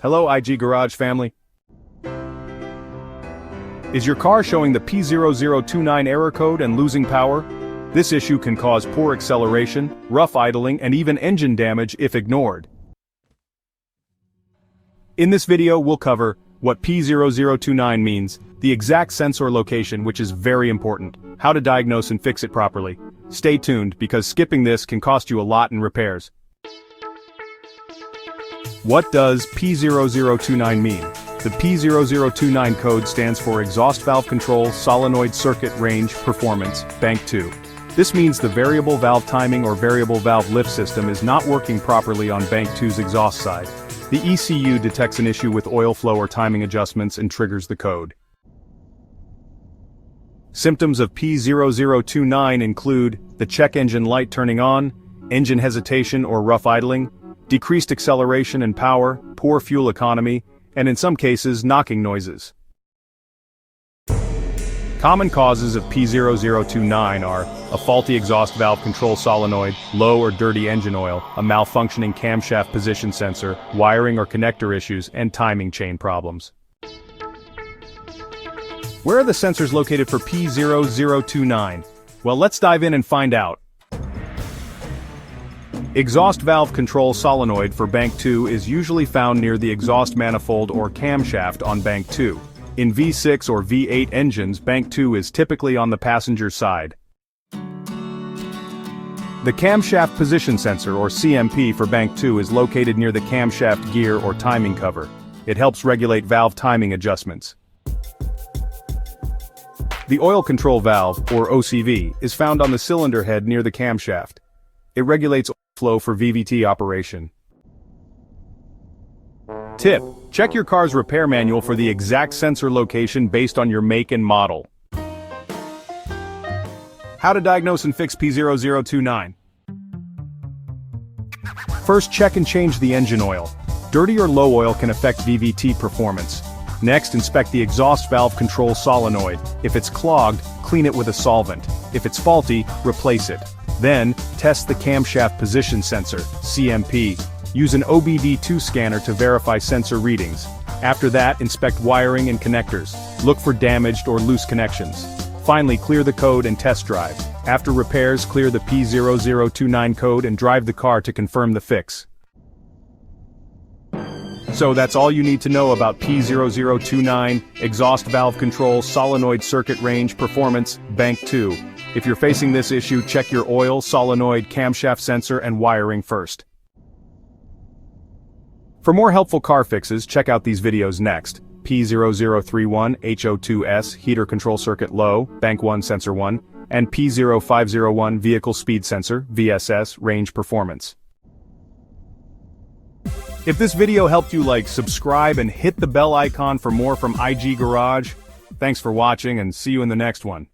Hello IG Garage family. Is your car showing the P0029 error code and losing power? This issue can cause poor acceleration, rough idling, and even engine damage if ignored. In this video we'll cover what P0029 means, the exact sensor location, which is very important, how to diagnose and fix it properly. Stay tuned, because skipping this can cost you a lot in repairs. What does P0029 mean? The P0029 code stands for Exhaust Valve Control Solenoid Circuit Range Performance, Bank 2. This means the variable valve timing or variable valve lift system is not working properly on Bank 2's exhaust side. The ECU detects an issue with oil flow or timing adjustments and triggers the code. Symptoms of P0029 include the check engine light turning on, engine hesitation or rough idling, decreased acceleration and power, poor fuel economy, and in some cases knocking noises. Common causes of P0029 are a faulty exhaust valve control solenoid, low or dirty engine oil, a malfunctioning camshaft position sensor, wiring or connector issues, and timing chain problems. Where are the sensors located for P0029? Well, let's dive in and find out. Exhaust valve control solenoid for Bank 2 is usually found near the exhaust manifold or camshaft on Bank 2. In V6 or V8 engines, Bank 2 is typically on the passenger side. The camshaft position sensor or CMP for Bank 2 is located near the camshaft gear or timing cover. It helps regulate valve timing adjustments. The oil control valve, or OCV, is found on the cylinder head near the camshaft. It regulates oil flow for VVT operation. Tip: check your car's repair manual for the exact sensor location based on your make and model. How to diagnose and fix P0029. First, check and change the engine oil. Dirty or low oil can affect VVT performance. Next, inspect the exhaust valve control solenoid. If it's clogged, clean it with a solvent. If it's faulty, replace it. Then, test the camshaft position sensor, CMP. Use an obd2 scanner to verify sensor readings. After that, inspect wiring and connectors. Look for damaged or loose connections. Finally, clear the code and test drive. After repairs, clear the P0029 code and drive the car to confirm the fix. So that's all you need to know about P0029, Exhaust Valve Control Solenoid Circuit Range Performance, Bank 2. If you're facing this issue, check your oil, solenoid, camshaft sensor, and wiring first. For more helpful car fixes, check out these videos next. P0031 HO2S Heater Control Circuit Low, Bank 1 Sensor 1, and P0501 Vehicle Speed Sensor, VSS, Range Performance. If this video helped you, subscribe and hit the bell icon for more from IG Garage. Thanks for watching and see you in the next one.